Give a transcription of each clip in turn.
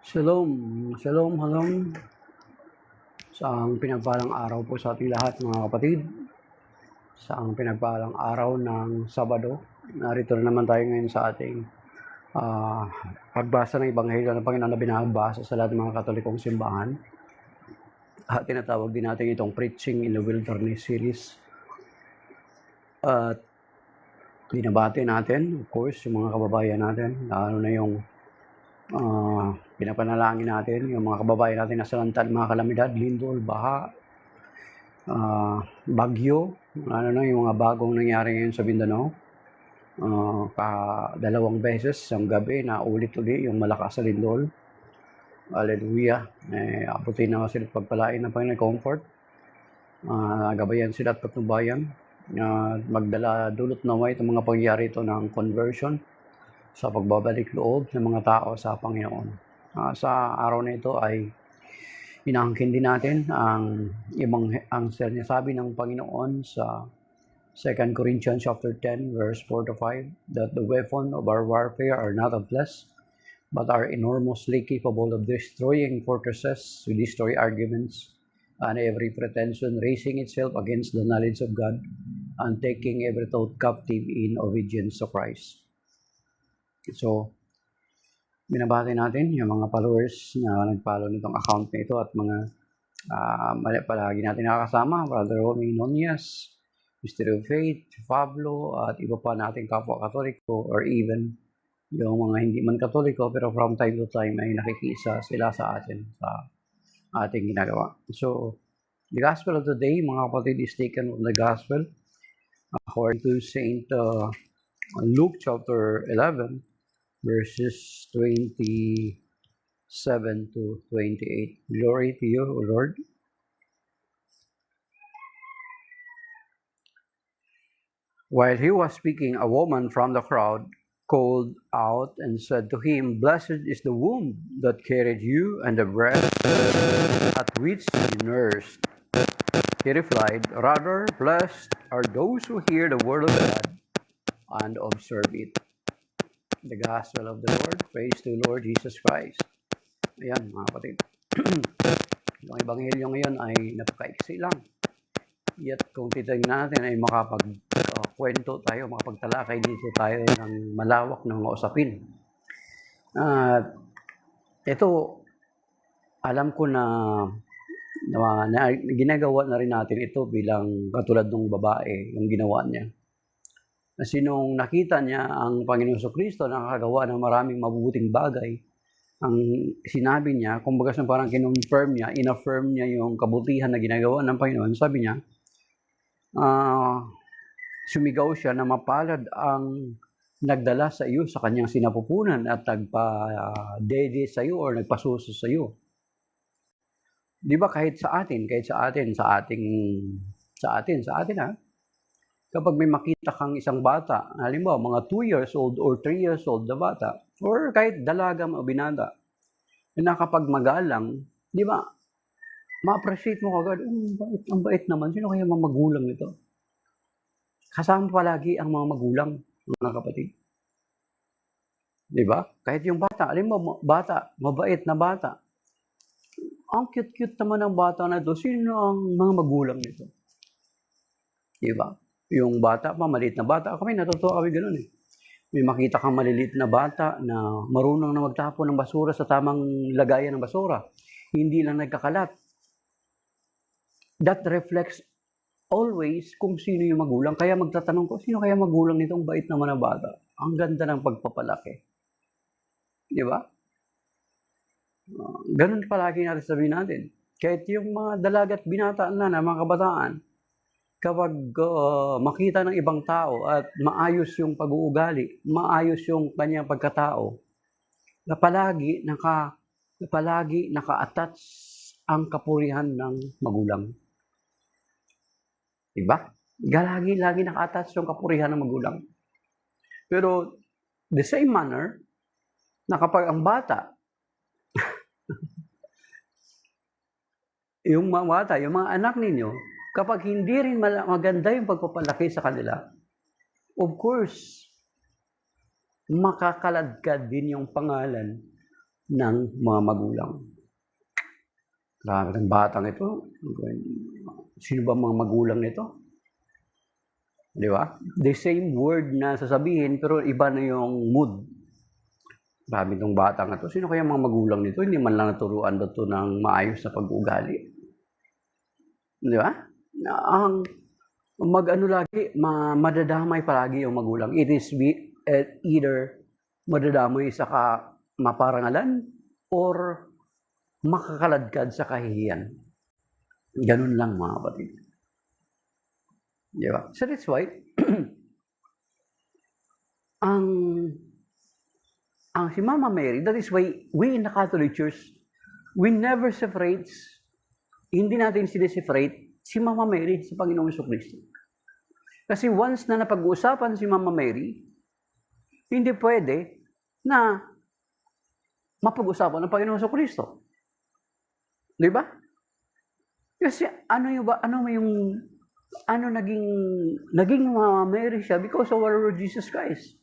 Shalom, shalom, halom. Saang pinagpalang araw po sa ating lahat mga kapatid. Saang pinagpalang araw ng Sabado. Narito na naman tayo ngayon sa ating pagbasa ng Ebanghelyo ng Panginoon na binabasa sa lahat ng mga Katolikong simbahan. At tinatawag din natin itong Preaching in the Wilderness series. At binabati natin, of course, yung mga kababayan natin, lalo na yung pinapanalangin natin yung mga kababayan natin na salanta ng mga kalamidad, lindol, baha, bagyo, ano na yung mga bagong nangyari ngayon sa Mindanao. Dalawang beses sa gabi na ulit-uli yung malakas sa lindol. Hallelujah. Abutin na sila pagpalain ng Panginoon comfort. Gabayan sila at patnubayan. Magdala dulot naway itong mga pangyayari ito ng conversion sa pagbabalik loob ng mga tao sa Panginoon. Sa araw na ito ay inaangkin din natin ang sinasabi ng Panginoon sa 2 Corinthians chapter 10 verse 4 to 5 that the weapon of our warfare are not of flesh but are enormously capable of destroying fortresses. We destroy arguments and every pretension raising itself against the knowledge of God and taking every thought captive in obedience to Christ. So, binabati natin yung mga followers na nag-follow nitong account na ito at mga palagi natin nakakasama, Brother Romy Nonias, Mystery of Faith, Pablo, at iba pa nating kapwa Katoliko or even yung mga hindi man Katoliko pero from time to time ay nakikisa sila sa atin sa ating ginagawa. So, the Gospel of the day, mga kapatid, is taken from the Gospel according to Saint Luke chapter 11, verses 27 to 28. Glory to you, O Lord. While he was speaking, a woman from the crowd called out and said to him, "Blessed is the womb that carried you and the breast at which you nursed." He replied, "Rather, blessed are those who hear the word of God and observe it." The Gospel of the Lord. Praise to Lord Jesus Christ. Ayan, mga kapatid. Yung Ebanghelyo ngayon ay napakaiksi lang. Yet, kung titignan natin ay makapagkwento tayo, makapagtalakay dito tayo ng malawak ng usapin. Ito, alam ko na ginagawa na rin natin ito bilang katulad ng babae, yung ginawa niya. Kasi nung nakita niya ang Panginoon Jesucristo na nakagawa ng maraming mabubuting bagay, ang sinabi niya, kumbaga parang kinonfirm niya, inaffirm niya yung kabutihan na ginagawa ng Panginoon. Sabi niya, sumigaw siya na mapalad ang nagdala sa iyo sa kanyang sinapupunan at nagpa-dede sa iyo or nagpasuso sa iyo. Di ba kahit sa atin ha? Kapag may makita kang isang bata, halimbawa mga 2 years old or 3 years old na bata, or kahit dalaga o binata, na kapag magalang, di ba, ma-appreciate mo kagad, ang bait naman, sino kaya mga magulang nito? Kasama palagi ang mga magulang, mga kapatid. Di ba? Kahit yung bata, halimbawa, mabait na bata, ang cute-cute naman ng bata na ito, sino ang mga magulang nito? Di ba? Yung bata pa, maliit na bata, kami natutuwa kami ganoon eh. May makita kang maliliit na bata na marunong na magtapon ng basura sa tamang lagayan ng basura. Hindi lang nagkakalat. That reflects always kung sino yung magulang. Kaya magtatanong ko, sino kaya magulang nitong bait naman na bata? Ang ganda ng pagpapalaki. Di ba? Ganun palagi natin sabihin natin. Kahit yung mga dalaga at binata na mga kabataan, kapag makita ng ibang tao at maayos yung pag-uugali, maayos yung kanyang pagkatao, na palagi naka-attach ang kapurihan ng magulang. Diba? Lagi naka-attach yung kapurihan ng magulang. Pero the same manner, na kapag ang bata, yung mga anak ninyo, kapag hindi rin maganda yung pagpapalaki sa kanila, of course, makakaladkad din yung pangalan ng mga magulang. Grabe ng batang ito. Sino ba mga magulang nito? Di ba? The same word na sasabihin, pero iba na yung mood. Grabe itong batang ito. Sino kaya mga magulang nito? Hindi man lang naturuan ba ito ng maayos na pag-uugali? Di ba? Ang madadamay palagi yung magulang. It is either madadamay sa maparangalan or makakaladkad sa kahihiyan. Ganun lang mga kapatid. Di ba? So that's why, ang si Mama Mary, that is why we in the Catholic Church, we never separates, hindi natin sineseparate si Mama Mary sa Panginoong Jesucristo. Kasi once na napag-uusapan si Mama Mary, hindi pwede na mapag-usapan ng Panginoong Jesucristo. Di ba? Kasi naging Mama Mary siya because of our Lord Jesus Christ.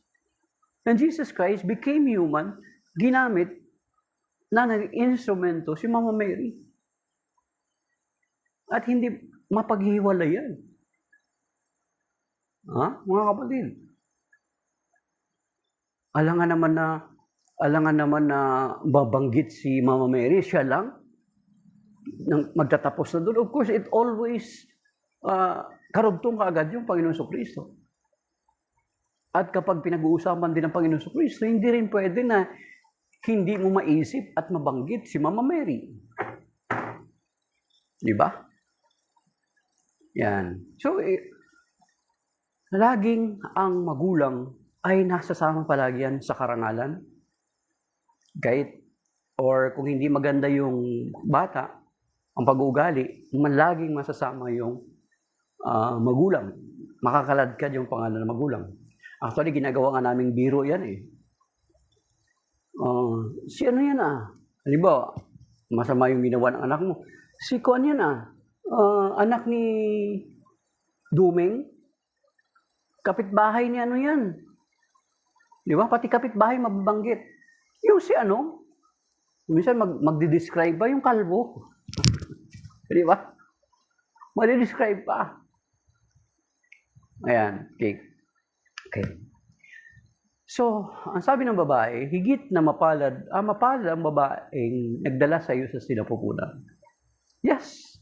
And Jesus Christ became human, ginamit na nag-instrumento si Mama Mary. At hindi mapaghiwalay yan. Mga kapatid? Alangan naman na babanggit si Mama Mary, siya lang, nang magtatapos na doon. Of course, it always karugtong kaagad yung Panginoon Jesucristo. At kapag pinag-uusapan din ng Panginoon Jesucristo, hindi rin pwede na hindi mo maisip at mabanggit si Mama Mary. Di ba? Yan. So, laging ang magulang ay nasasama palagi yan sa karangalan. Or kung hindi maganda yung bata, ang pag-uugali, laging masasama yung magulang. Makakaladkad yung pangalan ng magulang. Actually, ginagawa nga naming biro yan eh. Si ano yan halimbawa, masama yung ginawa ng anak mo. Si Kuan yan anak ni Dumeng, kapitbahay ni ano yan. Di ba? Pati kapitbahay mababanggit. Yung si minsan magdi-describe ba yung kalbo? Di ba? Magdi-describe pa. Ayan, okay. So, ang sabi ng babae, higit na mapalad ang babaeng nagdala sa iyo sa sinapupunan. Yes,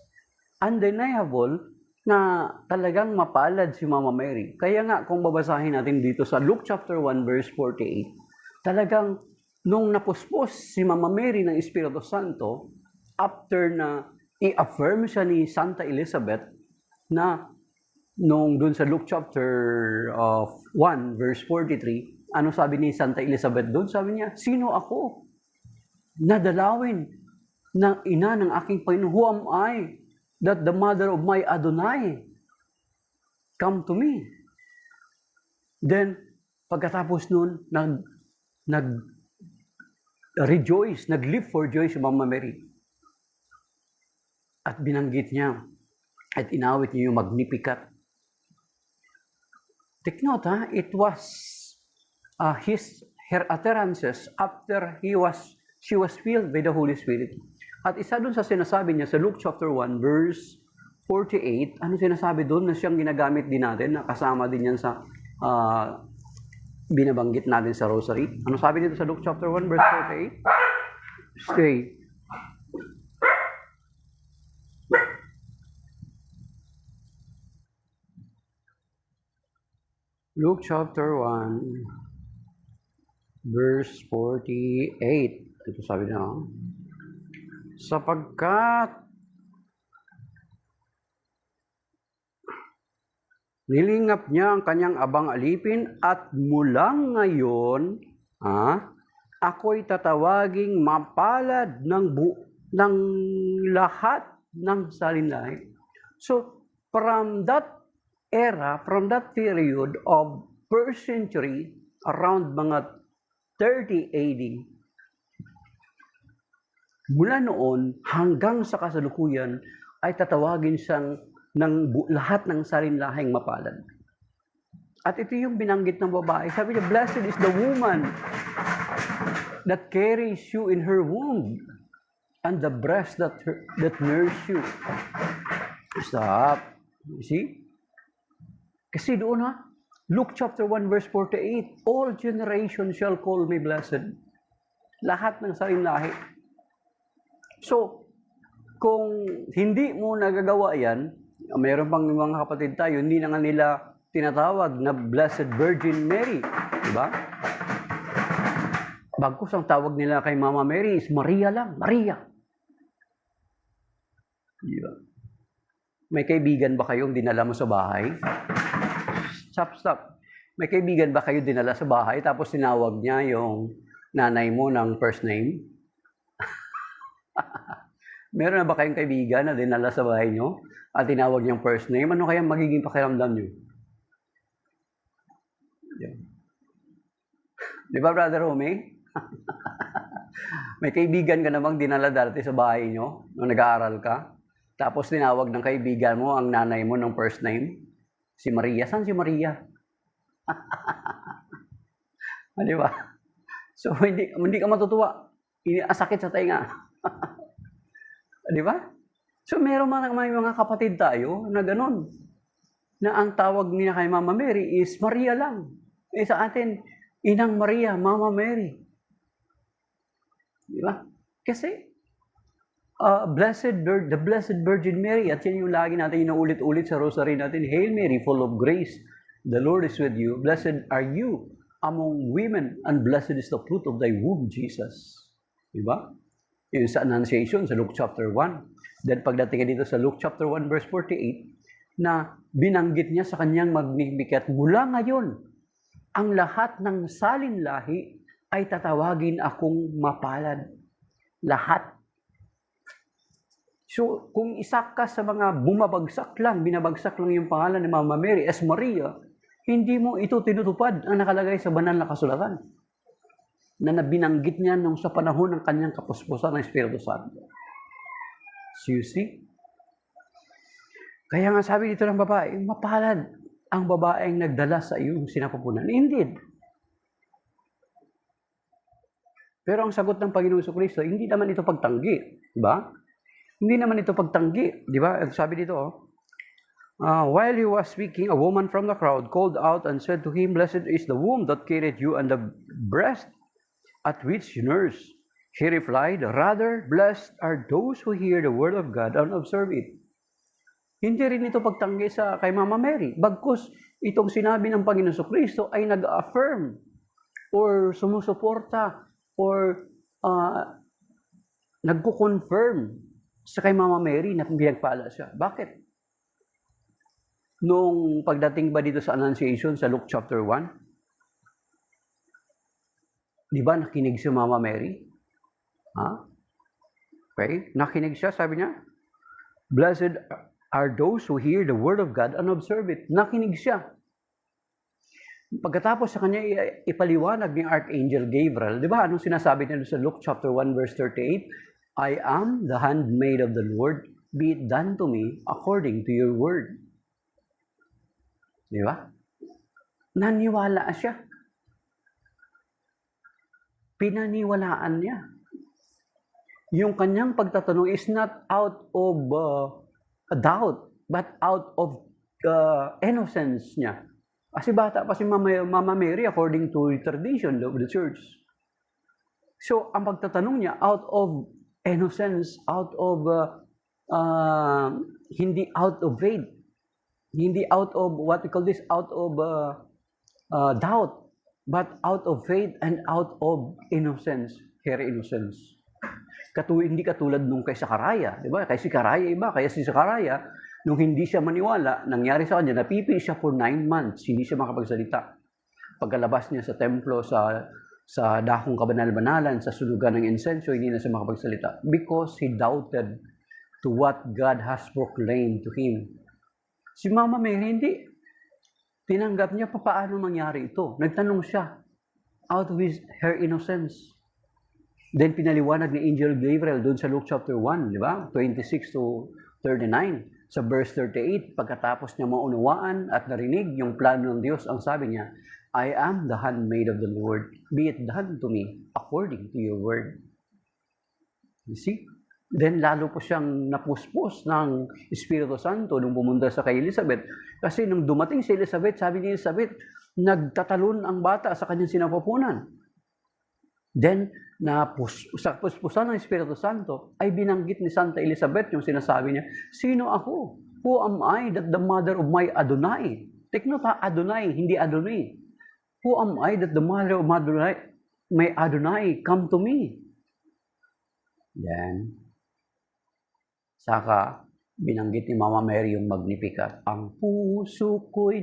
undeniable na talagang mapalad si Mama Mary. Kaya nga, kung babasahin natin dito sa Luke chapter 1 verse 48, talagang nung napuspos si Mama Mary ng Espiritu Santo, after na i-affirm siya ni Santa Elizabeth na nung dun sa Luke chapter 1 verse 43, ano sabi ni Santa Elizabeth doon? Sabi niya, sino ako? Nadalawin ng ina ng aking Panginoon. Who am I that the mother of my Adonai come to me? Then, pagkatapos nun, nag-rejoice, nag-live for joy si Mama Mary. At binanggit niya, at inawit niya yung Magnificat. Take note, it was her utterances after she was filled by the Holy Spirit. At isa doon sa sinasabi niya sa Luke chapter 1 verse 48, ano sinasabi doon na siyang ginagamit din natin, na kasama din yan sa binabanggit natin sa Rosary. Ano sabi dito sa Luke chapter 1 verse 48? Stay. Luke chapter 1 verse 48. Ito sabi na, sapagkat nilingap niya ang kanyang abang alipin at mula ngayon, ako'y tatawaging mapalad ng lahat ng salinlahi. So, from that era, from that period of first century, around mga 30 AD, mula noon hanggang sa kasalukuyan ay tatawagin siyang lahat ng salinlahing mapalad. At ito yung binanggit ng babae. Sabi niya, blessed is the woman that carries you in her womb, and the breast that nourishes you. Stop. You see? Kasi doon Luke chapter 1 verse 48, all generations shall call me blessed. Lahat ng saling lahi. So, kung hindi mo nagagawa yan, mayroon pang mga kapatid tayo, hindi na nga nila tinatawag na Blessed Virgin Mary. Diba? Bagkus ang tawag nila kay Mama Mary is Maria lang. Maria. Diba? May kaibigan ba kayong dinala mo sa bahay? Stop. May kaibigan ba kayo dinala sa bahay tapos tinawag niya yung nanay mo ng first name? Meron na ba kayong kaibigan na dinala sa bahay nyo at tinawag niyang first name? Ano kaya magiging pakiramdam nyo? Yeah. Di ba, Brother Romey? May kaibigan ka namang dinala dati sa bahay nyo nung nag-aaral ka. Tapos tinawag ng kaibigan mo ang nanay mo ng first name. Si Maria. Saan si Maria? Di ba? So, hindi ka matutuwa. Sakit sa tainga. Di ba? So, meron may mga kapatid tayo na ganun. Na ang tawag niya kay Mama Mary is Maria lang. Sa atin, Inang Maria, Mama Mary. Di ba? Kasi, the Blessed Virgin Mary, at yan yung lagi natin inuulit-ulit sa rosary natin, Hail Mary, full of grace, the Lord is with you. Blessed are you among women, and blessed is the fruit of thy womb, Jesus. Di ba? Yung sa Annunciation, sa Luke chapter 1. Then pagdating dito sa Luke chapter 1, verse 48, na binanggit niya sa kanyang Magnificat, mula ngayon, ang lahat ng salinlahi ay tatawagin akong mapalad. Lahat. So, kung isa ka sa mga binabagsak lang yung pangalan ni Mama Mary as Maria, hindi mo ito tinutupad ang nakalagay sa banal na kasulatan na nabinanggit niya nung sa panahon ng kanyang kapuspusan ng Espiritu Santo. So, you see? Kaya nga sabi dito ng babae, mapalad ang babaeng nagdala sa iyong sinapupunan. Indeed. Pero ang sagot ng Panginoon Kristo, hindi naman ito pagtanggi. Diba? Hindi naman ito pagtanggi. Diba? Sabi dito, while he was speaking, a woman from the crowd called out and said to him, Blessed is the womb that carried you and the breast at which you nurse. He replied, Rather, blessed are those who hear the word of God and observe it. Hindi rin ito pagtanggi kay Mama Mary. Bagkus, itong sinabi ng Panginoon Kristo ay nag-affirm or sumusuporta or nagko-confirm sa kay Mama Mary na pinagpala siya. Bakit? Nung pagdating ba dito sa Annunciation sa Luke chapter 1, di ba nakinig si Mama Mary? Okay? Nakinig siya, sabi niya, Blessed are those who hear the word of God and observe it. Nakinig siya. Pagkatapos sa kanya ipaliwanag ni Archangel Gabriel, di ba anong sinasabi niya sa Luke chapter 1 verse 38? I am the handmaid of the Lord, be it done to me according to your word. Di ba? Naniwala siya. Pinaniwalaan niya. Yung kanyang pagtatanong is not out of a doubt, but out of innocence niya. Kasi bata pa si Mama Mary according to tradition of the church. So, ang pagtatanong niya, out of innocence, out of, hindi out of faith, hindi out of, what we call this, out of doubt, but out of faith and out of innocence, her innocence. Hindi katulad nung kay Sakaraya, di ba? Kay Sakaraya iba, kaya si Sakaraya, nung hindi siya maniwala, nangyari sa kanya, napipi siya for 9 months, hindi siya makapagsalita. Pagkalabas niya sa templo, sa dakong kabanal-banalan, sa sulugan ng insenso, hindi na siya makapagsalita. Because he doubted to what God has proclaimed to him. Si Mama Mary, hindi. Tinanggap niya, paano mangyari ito? Nagtanong siya, out of her innocence. Then pinaliwanag ni Angel Gabriel doon sa Luke chapter 1, di ba? 26 to 39. Sa verse 38, pagkatapos niya maunawaan at narinig yung plano ng Diyos, ang sabi niya, I am the handmaid of the Lord, be it done to me according to your word. You see? Then lalo po siyang napuspos ng Espiritu Santo nung pumunta sa kay Elizabeth. Kasi nung dumating si Elizabeth, sabi ni Elizabeth, nagtatalon ang bata sa kanyang sinapupunan. Then, sa puspusan ng Espiritu Santo, ay binanggit ni Santa Elizabeth yung sinasabi niya, sino ako? Who am I that the mother of my Adonai? Take note ha, Adonai, hindi Adonai. Who am I that the mother of my Adonai come to me? Then, saka, binanggit ni Mama Mary yung Magnificat. Ang puso ko'y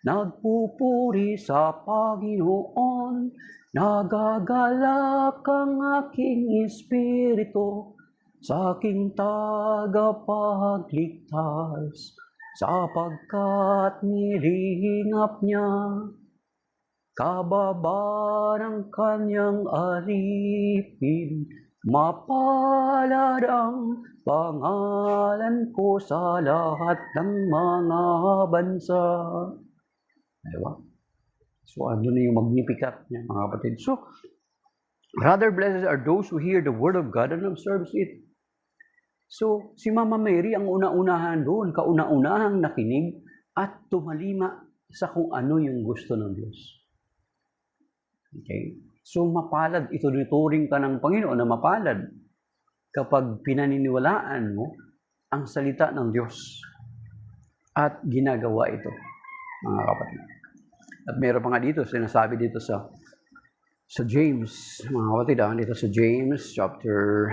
nagpupuri sa Panginoon. Nagagalak ang aking espiritu sa aking tagapagligtas, sapagkat nilingap niya kababa ng kanyang alipin. Mapalad ang pangalan ko sa lahat ng mga bansa. Diba? So, ano na yung Magnificat niya, mga kapatid. So, rather blessed are those who hear the word of God and observes it. So, si Mama Mary ang una-unahan doon, kauna-unahang nakinig at tumalima sa kung ano yung gusto ng Diyos. Okay? So, mapalad, ituturing ka ng Panginoon na mapalad kapag pinaniniwalaan mo ang salita ng Diyos at ginagawa ito, mga kapatid. At meron pa nga dito, sinasabi dito sa James, mga kapatid, dito sa James chapter,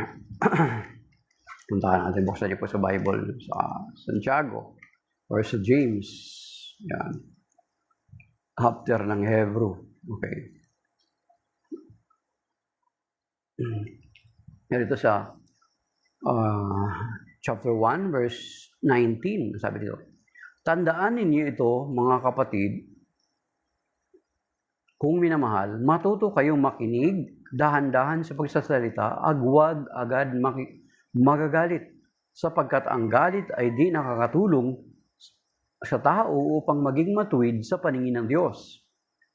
puntahan natin, buksan niyo po sa Bible, sa Santiago, or sa James, yan, after ng Hebrew, okay. Dito sa chapter 1, verse 19, sabi dito, tandaan ninyo ito, mga kapatid, kung minamahal, matuto kayong makinig, dahan-dahan sa pagsasalita, agwag agad magagalit, sapagkat ang galit ay di nakakatulong sa tao upang maging matuwid sa paningin ng Diyos.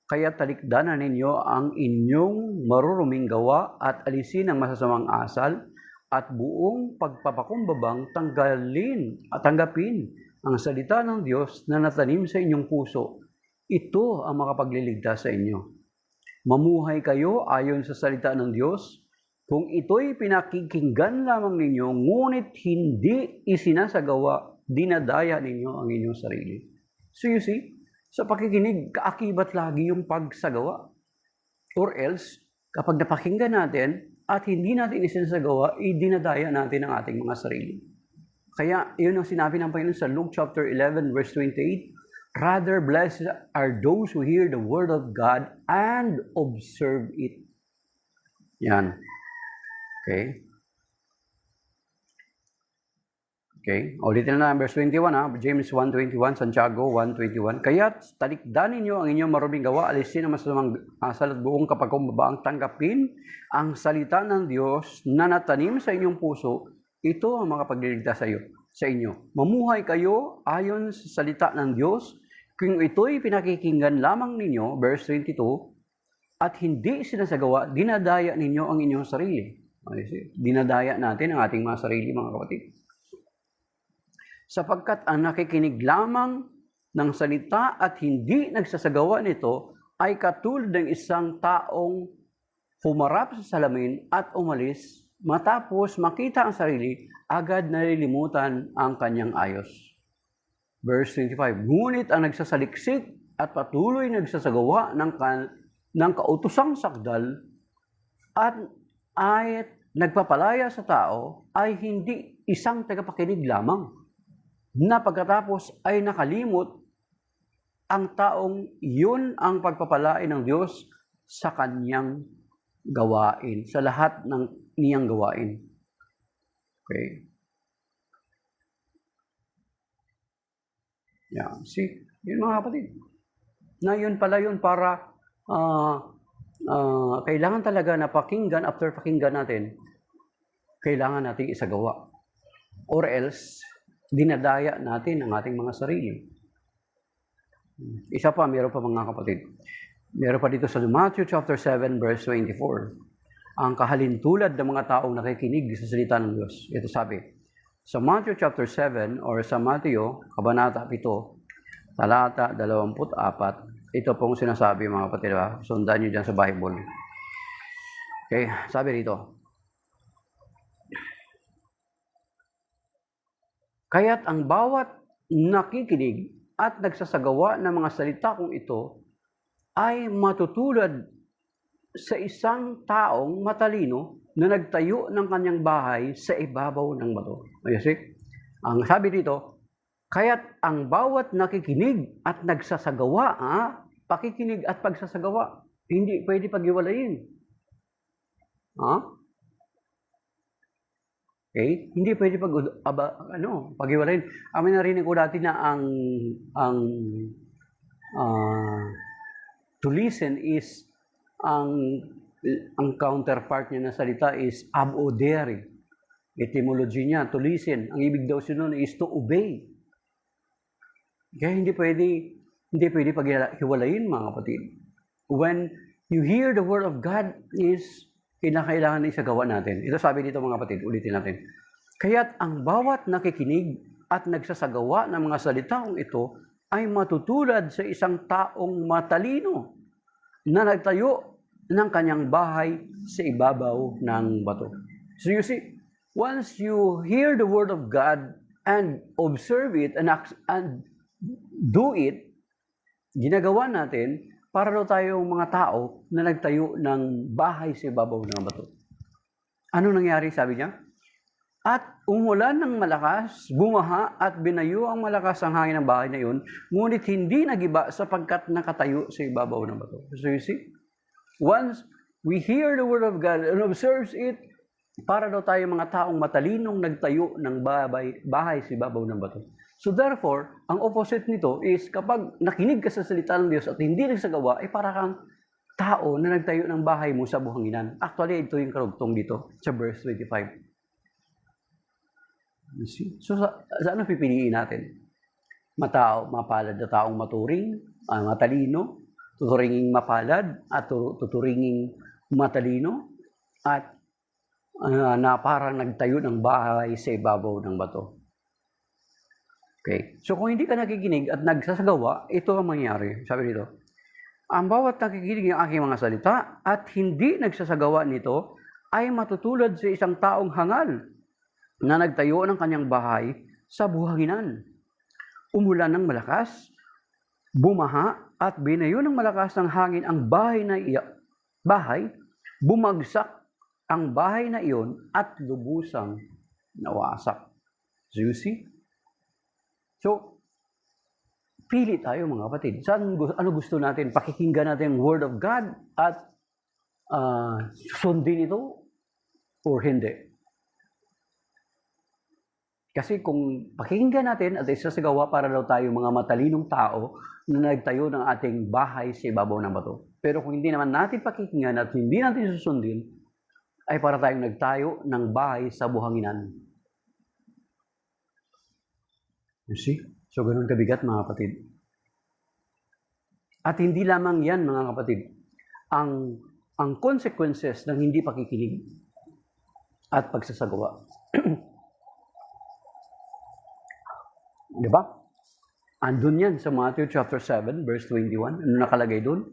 Kaya talikdanan ninyo ang inyong maruruming gawa at alisin ang masasamang asal at buong pagpapakumbabang tanggapin ang salita ng Diyos na natanim sa inyong puso. Ito ang makapagliligtas sa inyo. Mamuhay kayo ayon sa salita ng Diyos. Kung ito'y pinakikinggan lamang ninyo, ngunit hindi isinasagawa, dinadaya ninyo ang inyong sarili. So you see, sa pakikinig, kaakibat lagi yung pagsagawa. Or else, kapag napakinggan natin at hindi natin isinasagawa, dinadaya natin ang ating mga sarili. Kaya, yun ang sinabi ng Panginoon sa Luke chapter 11, verse 28, rather blessed are those who hear the word of God and observe it. Yan. Okay? Okay? Ulitin na verse 21 ha. James 1:21, Santiago 1:21. Kaya't talikdan ninyo ang inyong maruming gawa, alisin ang masamang asal at buong kapagkumbabaang tanggapin ang salita ng Diyos na natanim sa inyong puso. Ito ang makapagliligtas sa inyo. Mamuhay kayo ayon sa salita ng Diyos. Kung ito'y pinakikinggan lamang ninyo, verse 22, at hindi sinasagawa, dinadaya ninyo ang inyong sarili. Dinadaya natin ang ating mga sarili, mga kapatid. Sapagkat ang nakikinig lamang ng salita at hindi nagsasagawa nito ay katulad ng isang taong humarap sa salamin at umalis, matapos makita ang sarili, agad nalilimutan ang kanyang ayos. Verse 25, ngunit ang nagsasaliksik at patuloy nagsasagawa ng kautosang sakdal at ay nagpapalaya sa tao ay hindi isang tagapakinig lamang, na pagkatapos ay nakalimot ang taong yun ang pagpapalain ng Diyos sa kanyang gawain, sa lahat ng niyang gawain. Okay? Yeah, see? Yun mga kapatid. Na yun pala yun para kailangan talaga na pakinggan, after pakinggan natin, kailangan natin isagawa. Or else, dinadaya natin ang ating mga sarili. Isa pa, meron pa mga kapatid. Meron pa dito sa Matthew chapter 7 verse 24. Ang kahalintulad ng mga taong nakikinig sa salita ng Diyos. Ito sabi, sa Matthew chapter 7 or sa Matthew, kabanata 7, talata 24, ito pong sinasabi mga kapatid. Sundan nyo dyan sa Bible. Okay, sabi rito. Kaya't ang bawat nakikinig at nagsasagawa ng mga salita kong ito ay matutulad sa isang taong matalino na nagtayo ng kanyang bahay sa ibabaw ng bato. Ang sabi dito, kaya't ang bawat nakikinig at nagsasagawa, pakikinig at pagsasagawa, hindi pwede paghiwalayin. Okay? Hindi pwede paghiwalayin. Amin narinig ko dati na ang to listen is ang counterpart niya na salita is ab odere. Etymology niya, to listen. Ang ibig daw siya nun is to obey. Kaya hindi pwede paghiwalayin mga kapatid. When you hear the word of God is kinakailangan na isagawa natin. Ito sabi dito mga kapatid, ulitin natin. Kaya't ang bawat nakikinig at nagsasagawa ng mga salita kong ito ay matutulad sa isang taong matalino na nagtayo ng kanyang bahay sa ibabaw ng bato. So you see, once you hear the word of God and observe it and do it, ginagawa natin para daw tayong mga tao na nagtayo ng bahay sa ibabaw ng bato. Ano nangyari, sabi niya? At umulan ng malakas, bumaha at binayo ang malakas ang hangin ng bahay na iyon, ngunit hindi nagiba sapagkat nakatayo sa ibabaw ng bato. So you see, once we hear the word of God and observes it, para daw tayo mga taong matalinong nagtayo ng bahay sa ibabaw ng bato. So therefore, ang opposite nito is kapag nakinig ka sa salita ng Diyos at hindi nagsagawa, ay para kang tao na nagtayo ng bahay mo sa buhanginan. Actually, ito yung karugtong dito sa verse 25. You see? So sa ano pipiliin natin? Mapalad na taong maturing, matalino, tuturinging mapalad at tuturinging matalino at na parang nagtayo ng bahay sa ibabaw ng bato. Okay. So kung hindi ka nakikinig at nagsasagawa, ito ang mangyayari. Sabi dito, ang bawat nakikinig ng aking mga salita at hindi nagsasagawa nito ay matutulad sa isang taong hangal na nagtayo ng kanyang bahay sa buhanginan. Umulan ng malakas, bumaha at binayo ng malakas ng hangin ang bahay, bumagsak ang bahay na iyon at lubusang nawasak. So you see? So, pili tayo mga kapatid. Ano gusto natin? Pakikinggan natin ang Word of God at sundin ito or hindi? Kasi kung pakikinggan natin at isasagawa para daw tayo mga matalinong tao na nagtayo ng ating bahay sa ibabaw ng bato. Pero kung hindi naman natin pakikinggan at hindi natin susundin, ay para tayong nagtayo ng bahay sa buhanginan. You see? So, ganun kabigat mga kapatid. At hindi lamang yan mga kapatid. Ang consequences ng hindi pakikinig at pagsasagawa. Diba? Andun yan sa Matthew chapter 7 verse 21. Ano nakalagay dun?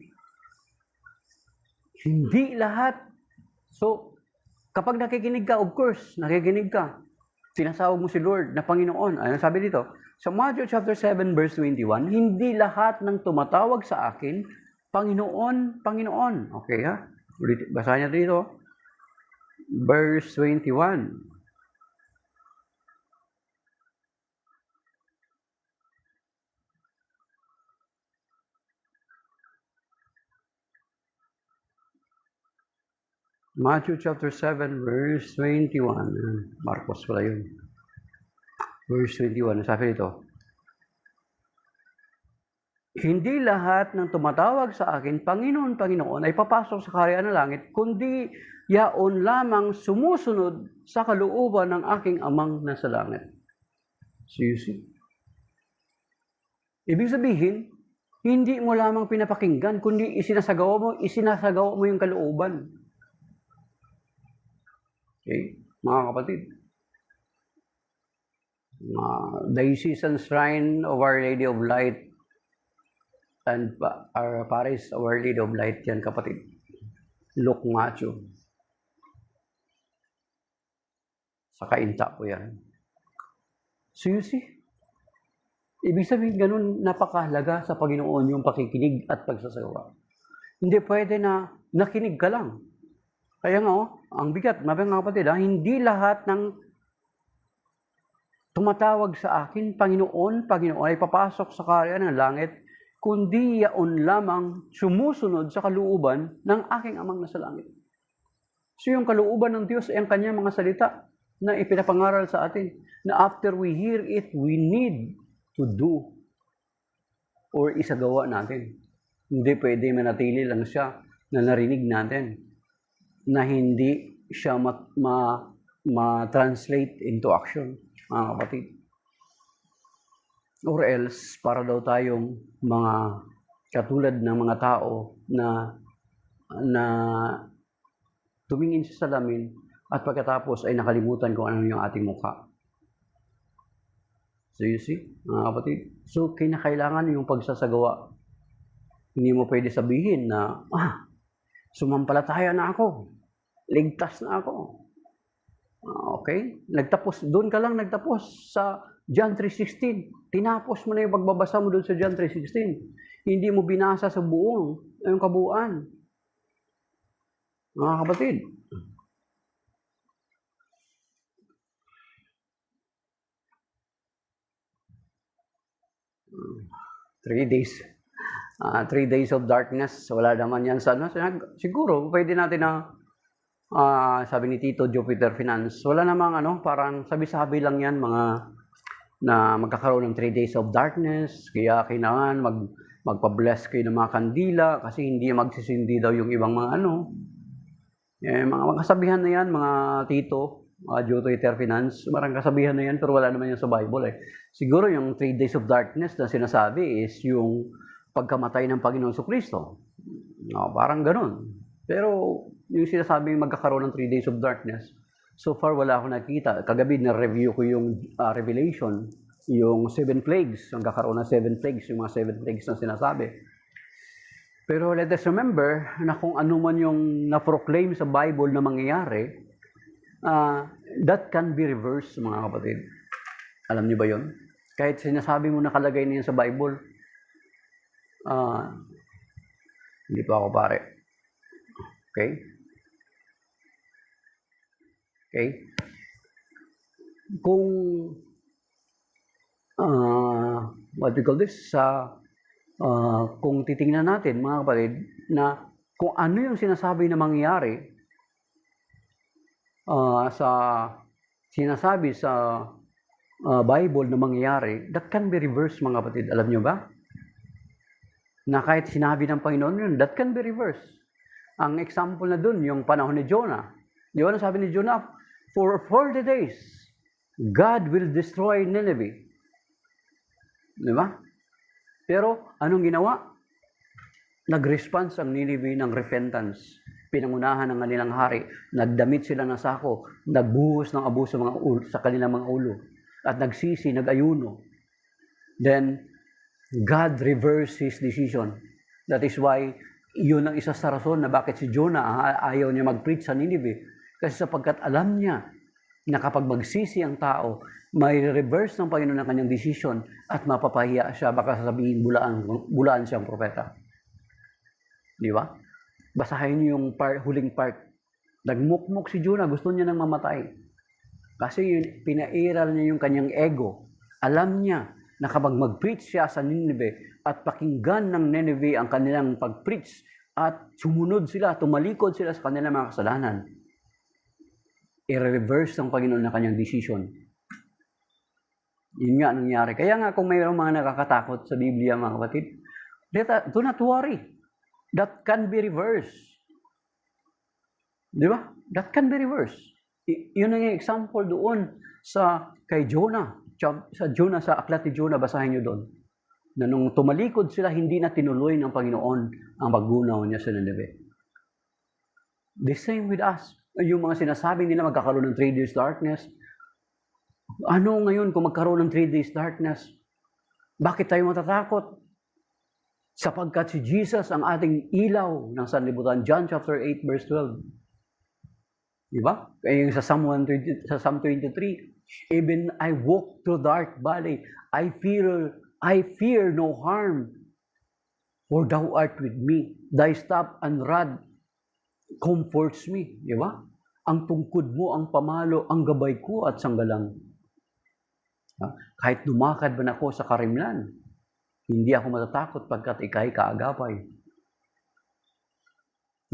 Hindi lahat. So, kapag nakikinig ka, of course, nakikinig ka. Sinasawag mo si Lord na Panginoon. Ano sabi dito? Sa Matthew chapter 7 verse 21, hindi lahat ng tumatawag sa akin, Panginoon, Panginoon. Okay ha? Basahin natin dito. Verse 21. Matthew chapter 7 verse 21. Marcos pala yun. Verse 21. Sabi dito, hindi lahat ng tumatawag sa akin, Panginoon, Panginoon, ay papasok sa kaharian ng langit, kundi yaon lamang sumusunod sa kalooban ng aking amang nasa langit. So you see? Ibig sabihin, Hindi mo lamang pinapakinggan, kundi isinasagawa mo yung kalooban. Okay, mga kapatid. Diocese Shrine of Our Lady of Light and our Parish of Our Lady of Light yan, kapatid. Luke Matthew. Sa Kainta po yan. So you see, ibig sabihin ganun, napakahalaga sa Panginoon yung pakikinig at pagsasagawa. Hindi pwede na nakinig ka lang. Kaya nga, ang bigat, mga kapatid, hindi lahat ng tumatawag sa akin, Panginoon, Panginoon, ay papasok sa kaharian ng langit, kundi yaon lamang sumusunod sa kalooban ng aking Amang nasa langit. So yung kalooban ng Diyos ay ang kanyang mga salita na ipinapangaral sa atin, na after we hear it, we need to do or isagawa natin. Hindi pwede manatili lang siya na narinig natin, na hindi siya ma-translate into action, mga kapatid. Or else, para daw tayong mga katulad ng mga tao na tumingin sa salamin at pagkatapos ay nakalimutan kung ano yung ating mukha. So you see, mga kapatid, so kinakailangan yung pagsasagawa. Hindi mo pwede sabihin na, sumampalataya na ako, ligtas na ako. Okay? Doon ka lang nagtapos sa John 3:16. Tinapos mo na yung pagbabasa mo doon sa John 3:16. Hindi mo binasa sa yung kabuuan. Mga kapatid. Three days of darkness. Wala naman yan sa siguro, pwede natin na sabi ni Tito Jupiter Finance, wala namang parang sabi-sabi lang yan, na magkakaroon ng 3 days of darkness, kaya kailangan magpa-bless kayo ng mga kandila, kasi hindi magsisindi daw yung ibang mga mga kasabihan na yan, mga Tito, Jupiter Finance, marang kasabihan na yan, pero wala naman yan sa Bible Siguro yung 3 days of darkness na sinasabi is yung pagkamatay ng Panginoon Jesucristo. Parang ganun. Pero yung sinasabing magkakaroon ng 3 days of darkness, so far wala akong nakita. Kagabi na-review ko yung Revelation, yung 7 plagues, magkakaroon ng 7 plagues, yung mga 7 plagues na sinasabi. Pero let us remember na kung ano man yung na-proclaim sa Bible na mangyayari, that can be reversed, mga kapatid. Alam niyo ba yun? Kahit sinasabi mo nakalagay na yun sa Bible, hindi pa ako pare. Okay? Okay? Kung what we call this, kung titingnan natin, mga kapatid, na kung ano yung sinasabi na mangyayari sinasabi sa Bible na mangyayari, that can be reversed, mga kapatid. Alam nyo ba? Na kahit sinabi ng Panginoon yun, that can be reversed. Ang example na dun, yung panahon ni Jonah. Di ba sabi ni Jonah, for 40 days, God will destroy Nineveh. Di ba? Pero, anong ginawa? Nag-response ang Nineveh ng repentance. Pinangunahan ng kanilang hari. Nagdamit sila ng sako. Nagbuhos ng abo sa kanilang mga ulo. At nagsisi, nag-ayuno. Then, God reversed His decision. That is why, yun ang isa sa rason na bakit si Jonah ayaw niya mag-preach sa Nineveh. Kasi sapagkat alam niya na kapag magsisi ang tao, may reverse ng Panginoon ng kanyang decision at mapapahiya siya, baka sasabihin bulaan siyang propeta. Di ba? Basahin niyo yung huling part. Nagmukmuk si Jonah, gusto niya nang mamatay. Kasi pinairal niya yung kanyang ego. Alam niya na kapag mag-preach siya sa Nineveh at pakinggan ng Nineveh ang kanilang pag-preach at sumunod sila, tumalikod sila sa kanilang mga kasalanan, i-reverse ng Panginoon na kanyang decision. Yun nga nangyari. Kaya nga kung mayroong mga nakakatakot sa Biblia, mga kapatid, do not worry. That can be reversed. Di ba? That can be reversed. Yun ang example doon kay Jonah. Sa aklat ni Jonah, basahin nyo doon. na nung tumalikod sila, hindi na tinuloy ng Panginoon ang paggunaw niya sa Nineveh. The same with us. Yung mga sinasabi nila magkakaroon ng 3 days darkness. Ano ngayon kung magkaroon ng 3 days darkness? Bakit tayo matatakot? Sapagkat si Jesus ang ating ilaw ng sanlibutan. John chapter 8 verse 12. Diba? Kaya yung sa Psalm 23, even I walk through dark valley, I fear no harm, for thou art with me. Thy staff and rod comforts me. Diba? Ang tungkod mo, ang pamalo, ang gabay ko at sanggalang. Kahit dumakad man ako sa karimlan, hindi ako matatakot pagkat ika'y kaagapay.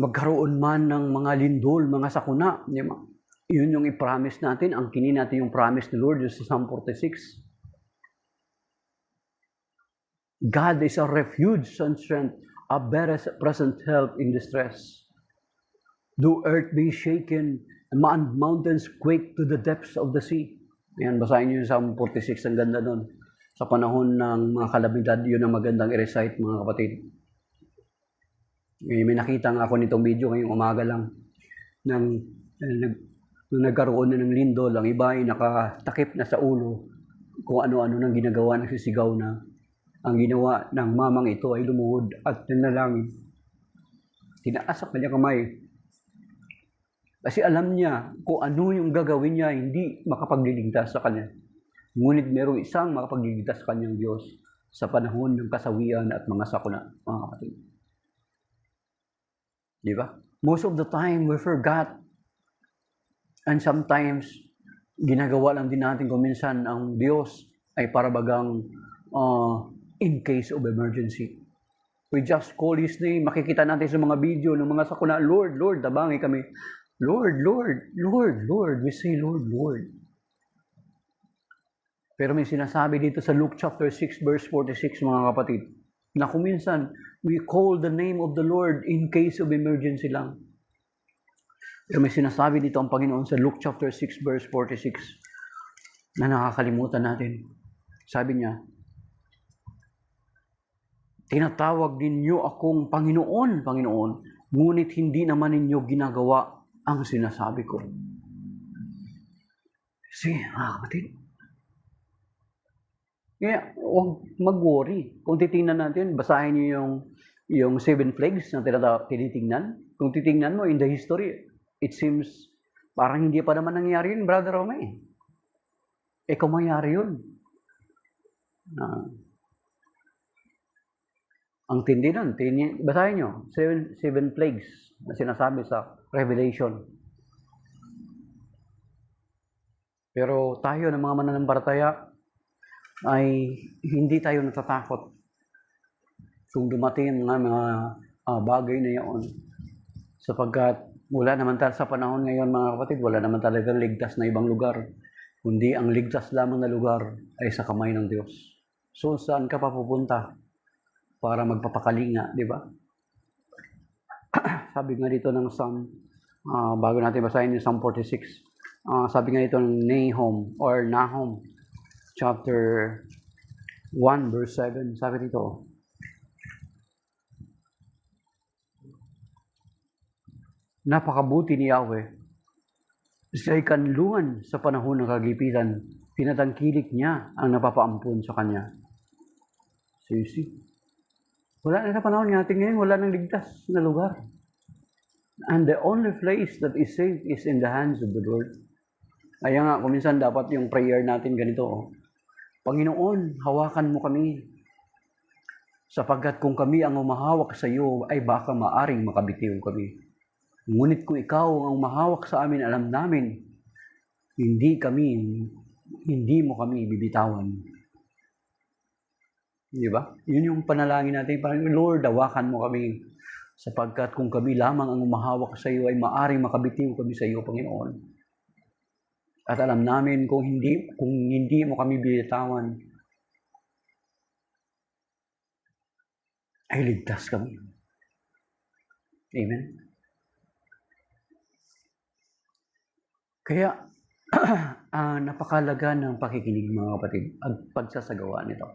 Magkaroon man ng mga lindol, mga sakuna, di ba? Yun yung i-promise natin, ang kinin natin yung promise ni Lord sa Psalm 46. God is a refuge and strength, a very present help in distress. Though earth be shaken, and mountains quake to the depths of the sea. Yan, basahin niyo yung Psalm 46, ang ganda nun. Sa panahon ng mga kalamidad, yun ang magandang i-recite, mga kapatid. May nakita nga ako nitong video ngayong umaga lang nang nagkaroon na ng lindol, ang iba ay nakatakip na sa ulo kung ano-ano nang ginagawa, nagsisigaw na. Ang ginawa ng mamang ito ay lumuhod at nanalangin. Tinaas ang kanyang kamay. Kasi alam niya kung ano yung gagawin niya, hindi makapagliligtas sa kanya. Ngunit merong isang makapagliligtas sa kanyang Diyos sa panahon ng kasawian at mga sakuna, mga kapatid. Di ba? Most of the time, we forgot. And sometimes, ginagawa lang din natin kung minsan ang Diyos ay parabagang in case of emergency. We just call His name. Makikita natin sa mga video ng mga sakuna, Lord, Lord, tabangi kami. Lord, Lord, Lord, Lord. We say, Lord, Lord. Pero may sinasabi dito sa Luke chapter 6, verse 46, mga kapatid, na kung minsan, we call the name of the Lord in case of emergency lang. Pero may sinasabi dito ang Panginoon sa Luke chapter 6, verse 46, na nakakalimutan natin. Sabi niya, tinatawag ninyo akong Panginoon, Panginoon, ngunit hindi naman ninyo ginagawa ang sinasabi ko. Sige, mga kapatid. Kaya, huwag mag-worry. Kung titingnan natin, basahin niyo yung 7 plagues na tinitingnan. Kung titingnan mo, in the history, it seems parang hindi pa naman nangyari yun, Brother Romay. Kung mangyari yun. Ang tindi nun, basahin nyo, 7 plagues na sinasabi sa Revelation. Pero tayo ng mga mananampalataya, ay hindi tayo natatakot kung dumating ang mga bagay na iyon. Sapagkat wala naman tayo sa panahon ngayon, mga kapatid, wala naman talagang ligtas na ibang lugar. Kundi ang ligtas lamang na lugar ay sa kamay ng Diyos. So saan ka pa pupunta para magpapakalinga, di ba? Sabi nga dito ng Psalm, bago natin basahin yung Psalm 46, sabi nga dito ng Nahum, chapter 1, verse 7, sabi dito, napakabuti ni Yahweh. Siya'y kanlungan sa panahon ng kagipitan. Tinatangkilik niya ang napapaampun sa kanya. So you see, wala na sa panahon natin ngayon, wala nang ligtas na lugar. And the only place that is safe is in the hands of the Lord. Kaya nga, kuminsan dapat yung prayer natin ganito, Panginoon, hawakan mo kami. Sapagkat kung kami ang umahawak sa iyo, ay baka maaring makabitiw kami. Ngunit kung ikaw ang umahawak sa amin, alam namin, hindi mo kami bibitawan. Di ba? Yun yung panalangin natin. Lord, hawakan mo kami. Sapagkat kung kami lamang ang umahawak sa iyo, ay maaring makabitiw kami sa iyo, Panginoon. At alam namin kung hindi mo kami bibitawan, ay ligtas kami. Amen? Kaya, napakalaga ng pakikinig, mga kapatid, at pagsasagawa nito.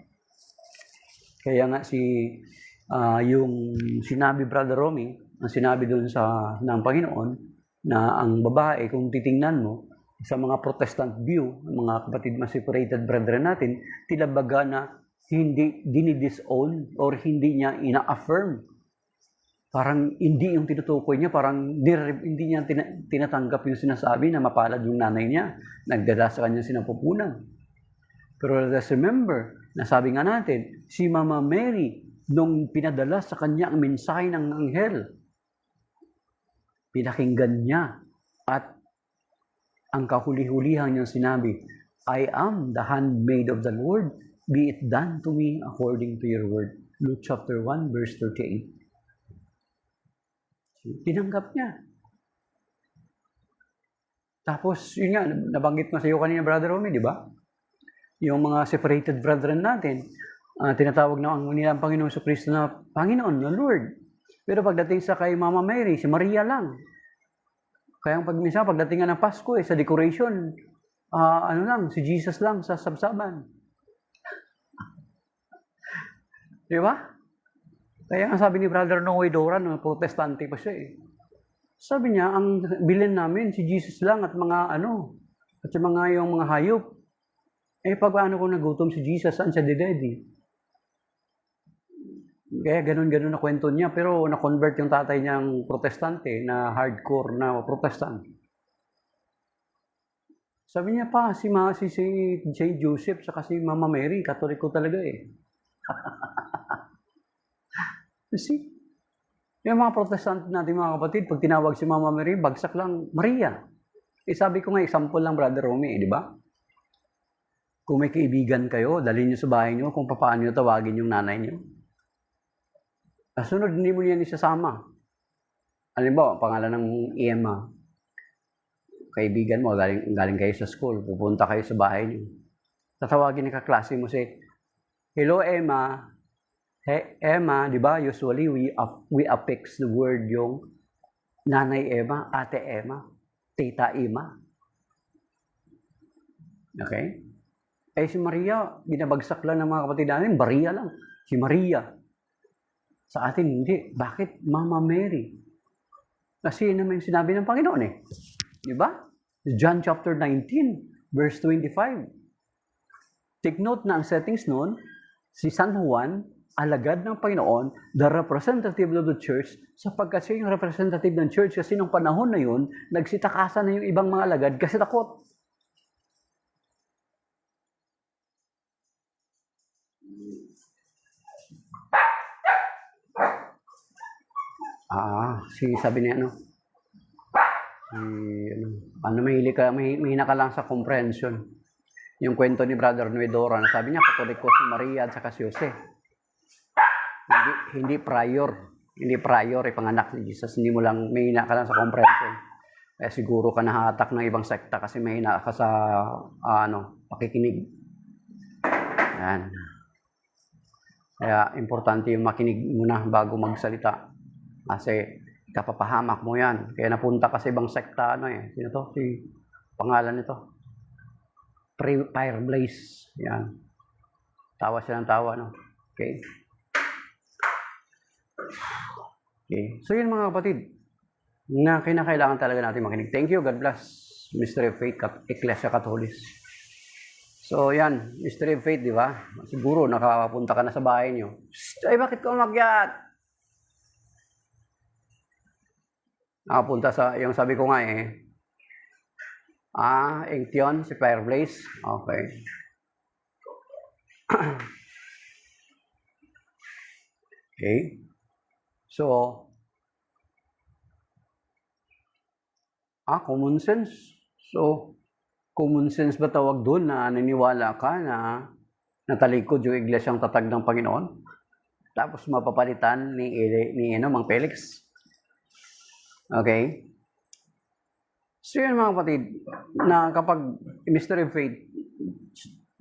Kaya nga yung sinabi Brother Romy, ang sinabi doon ng Panginoon, na ang babae, kung titingnan mo, sa mga Protestant view, mga kapatid na separated brethren natin, tila baga na hindi dinidisown or hindi niya ina-affirm. Parang hindi yung tinutukoy niya, parang hindi niya tinatanggap yung sinasabi na mapalad yung nanay niya, nagdala sa kanya sinapupunan. Pero let's remember, nasabi nga natin, si Mama Mary, nung pinadala sa kanya ang mensahe ng anghel, pinakinggan niya at ang kahuli-hulihan niyang sinabi, I am the handmaid of the Lord, be it done to me according to your word. Luke chapter 1, verse 38. Tinanggap niya. Tapos, yun nga, nabanggit ko sa iyo kanina, Brother Romy, di ba? Yung mga separated brethren natin, tinatawag na nila ang Panginoon sa Kristo na Panginoon, na Lord. Pero pagdating sa kay Mama Mary, si Maria lang. Kaya minsan, pagdating ng Pasko, sa decoration, si Jesus lang sa sabsaban. Di ba? Kaya ang sabi ni Brother Noe Doran, protestante pa siya Sabi niya, ang bilin namin, si Jesus lang at at yung mga hayop. Paano kung nagutom si Jesus, saan siya didedi? Kaya ganun-ganun na kwento niya, pero na-convert yung tatay niyang protestante na hardcore na protestant. Sabi niya pa, si St. Joseph saka si Mama Mary, Katoliko talaga See? Yung mga protestant natin mga kapatid, pag tinawag si Mama Mary, bagsak lang, Maria. Sabi ko nga, example lang, Brother Romy, di ba? Kung may kaibigan kayo, dalhin niyo sa bahay niyo kung paano niyo tawagin yung nanay niyo. Kasunod, hindi mo niyan isasama. Halimbawa, pangalan ng Emma. Kaibigan mo, galing kayo sa school, pupunta kayo sa bahay niyo. Tatawagin ng kaklase mo, say, hello, Emma. Hey, Emma, di ba? Usually, we affix the word yung nanay Emma, ate Emma, tita Emma. Okay? Si Maria, binabagsak lang ng mga kapatid natin, Maria lang. Si Maria. Sa atin, hindi. Bakit Mama Mary? Kasi yun naman yung sinabi ng Panginoon Di ba? John chapter 19, verse 25. Take note na ang settings noon, si San Juan, alagad ng Panginoon, the representative of the church, sapagkat siya yung representative ng church kasi nung panahon na yun, nagsitakasan na yung ibang mga alagad kasi takot. Sabi niya, mahina ka lang sa comprehension. Yung kwento ni Brother Nuedora, sabi niya, Katoliko si Maria at saka si Jose. Hindi prior, ipanganak ni Jesus. Hindi mo lang, mahina ka lang sa comprehension. Kaya siguro ka nahatak ng ibang sekta kasi mahina ka sa, pakikinig. Yan. Kaya, importante yung makinig muna bago magsalita. Kasi, kapapahamak mo yan. Kaya napunta ka sa ibang sekta, Sino to? Pangalan nito. Fire Blaze. Yan. Tawa siya ng tawa, Okay. Okay. So, yun mga kapatid, na kinakailangan talaga natin makinig. Thank you. God bless. Mystery of Faith, Ecclesia Catholis. So, yan. Mystery of Faith, di ba? Siguro, nakapunta ka na sa bahay niyo. Bakit ka umakyat? Nakapunta yung sabi ko nga Engtion, si Fireblaze. Okay. Okay. So, common sense. So, common sense ba tawag doon na naniniwala ka na natalikod yung iglesyang tatag ng Panginoon? Tapos mapapalitan ni Mang Felix? Okay? So yun mga kapatid, na kapag mystery of faith,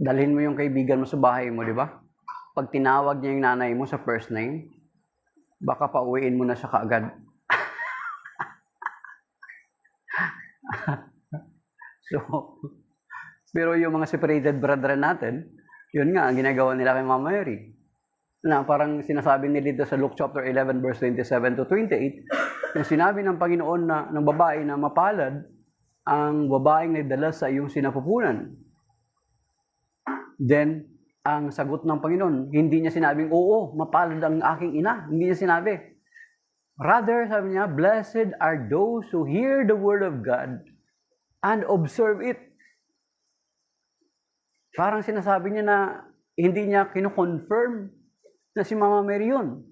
dalhin mo yung kaibigan mo sa bahay mo, di ba? Pag tinawag niya yung nanay mo sa first name, baka pauwiin mo na siya kaagad. Pero yung mga separated brethren natin, yun nga, ang ginagawa nila kay Mama Mary. na parang sinasabi ni dito sa Luke chapter 11 verse 27 to 28, na sinabi ng Panginoon na ng babae na mapalad ang babaeng nagdala sa iyong sinapupunan. Then, ang sagot ng Panginoon, hindi niya sinabing, oo, mapalad ang aking ina. Hindi niya sinabi. Rather, sabi niya, blessed are those who hear the word of God and observe it. Parang sinasabi niya na hindi niya kino-confirm na si Mama Mary yun.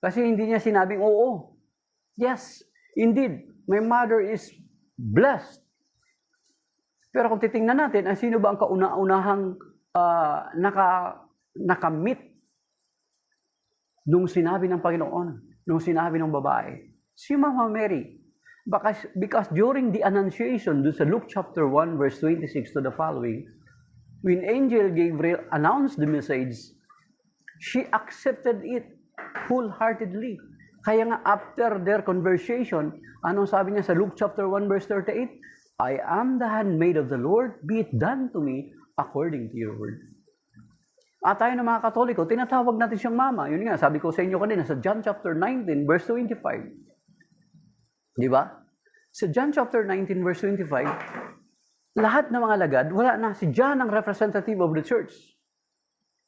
Kasi hindi niya sinabing, oo. Yes, indeed, my mother is blessed. Pero kung titingnan natin, sino ba ang kauna-unahang nakamit nung sinabi ng Panginoon, nung sinabi ng babae? Si Mama Mary. Because during the Annunciation, dun sa Luke chapter 1, verse 26 to the following, when Angel Gabriel announced the message, she accepted it wholeheartedly. Kaya nga after their conversation, anong sabi niya sa Luke chapter 1, verse 38? I am the handmaid of the Lord, be it done to me according to your word. At tayo ng mga Katoliko, tinatawag natin siyang mama. Yun nga, sabi ko sa inyo kanina, sa John chapter 19, verse 25. Di ba? Sa John chapter 19, verse 25, lahat ng mga alagad, wala na. Si John ang representative of the church.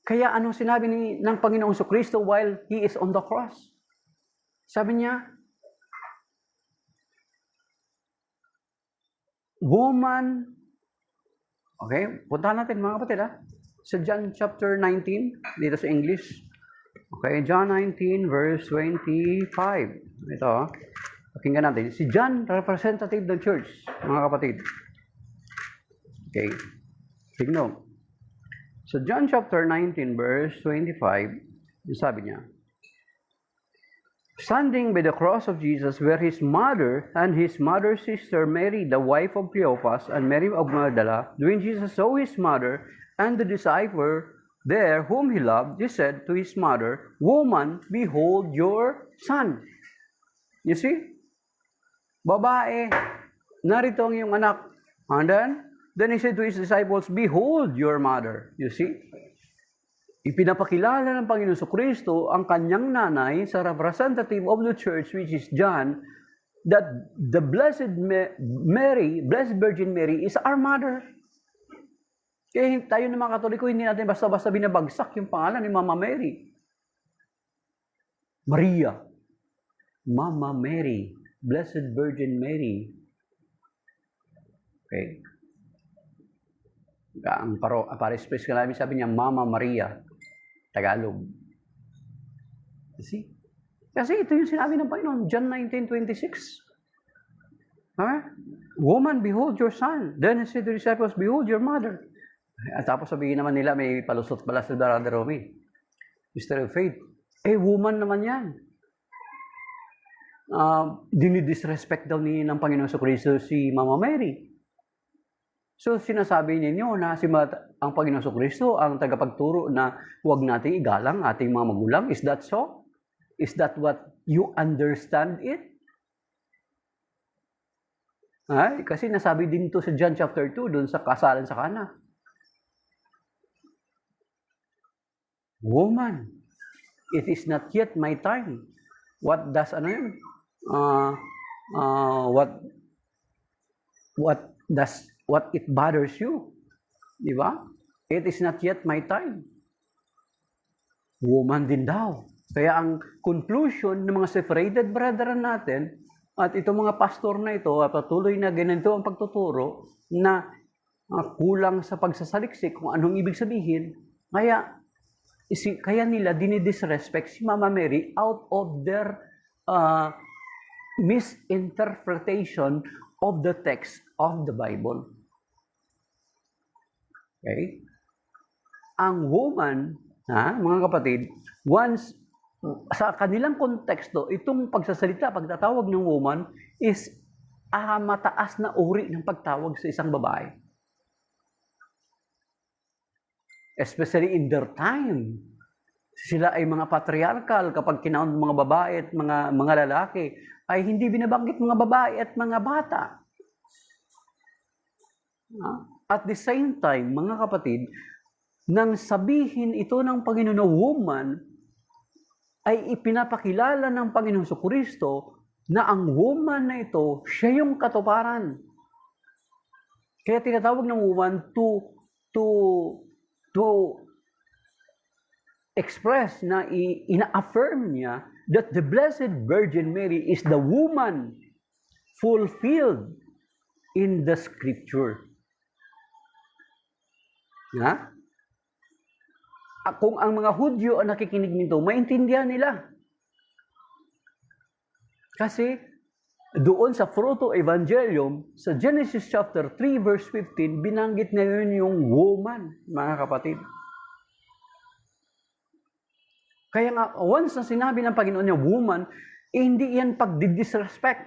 Kaya anong sinabi ng Panginoong Kristo while He is on the cross? Sabi niya, woman, okay, puntahan natin mga kapatid sa John chapter 19, dito sa English. Okay, John 19 verse 25. Ito, pakinggan natin. Si John, representative ng church, mga kapatid. Okay, tignan. So John chapter 19 verse 25, sabi niya, standing by the cross of Jesus were his mother and his mother's sister Mary, the wife of Cleophas, and Mary of Magdala. When Jesus saw his mother and the disciple there whom he loved, he said to his mother, woman, behold your son. You see? Babae, narito ang iyong anak. And then he said to his disciples, behold your mother. You see? Ipinapakilala ng Panginoon Kristo ang kanyang nanay sa representative of the church, which is John, that the Blessed Mary, Blessed Virgin Mary, is our mother. Kaya tayo ng mga Katoliko, hindi natin basta-basta binabagsak yung pangalan ni Mama Mary. Maria. Mama Mary. Blessed Virgin Mary. Okay. Ang pare-space ka namin, sabi niya, Mama Maria. Tagalog. See? Kasi ito yung sinabi ng Panginoon, John 19:26. Woman, behold your son. Then he said to the disciples, behold your mother. At tapos sabihin naman nila, may palusot pala sa Brother Romy. Mystery of faith. Woman naman yan. Dinidisrespect daw ng Panginoon sa Kristo si Mama Mary. So, sinasabi ninyo na ang Panginoon Kristo ang tagapagturo na huwag nating igalang ating mga magulang. Is that so? Is that what you understand it? Kasi nasabi din to sa John chapter 2, doon sa kasalan sa Kana. Woman, it is not yet my time. What does, what it bothers you? Di ba? It is not yet my time. Woman din daw. Kaya ang conclusion ng mga separated brethren natin, at itong mga pastor na ito, patuloy na ganito ang pagtuturo, na kulang sa pagsasaliksik kung anong ibig sabihin, kaya nila dinidisrespect si Mama Mary out of their misinterpretation of the text of the Bible. Okay? Ang woman, mga kapatid, once sa kanilang konteksto, itong pagsasalita, pagtatawag ng woman is mataas na uri ng pagtawag sa isang babae. Especially in their time. Sila ay mga patriarchal kapag kinaon mga babae at mga lalaki, ay hindi binabanggit mga babae at mga bata. At the same time, mga kapatid, nang sabihin ito ng Panginoon na woman, ay ipinapakilala ng Panginoon Kristo na ang woman na ito, siya yung katuparan. Kaya tinatawag ng woman to express na ina-affirm niya that the Blessed Virgin Mary is the woman fulfilled in the Scripture. Ha? Kung ang mga Hudyo ang nakikinig nito, maintindihan nila. Kasi doon sa Proto-Evangelium, sa Genesis chapter 3 verse 15, binanggit na yun yung woman, mga kapatid. Kaya nga, once na sinabi ng Panginoon niya, woman, hindi yan pagdidisrespect.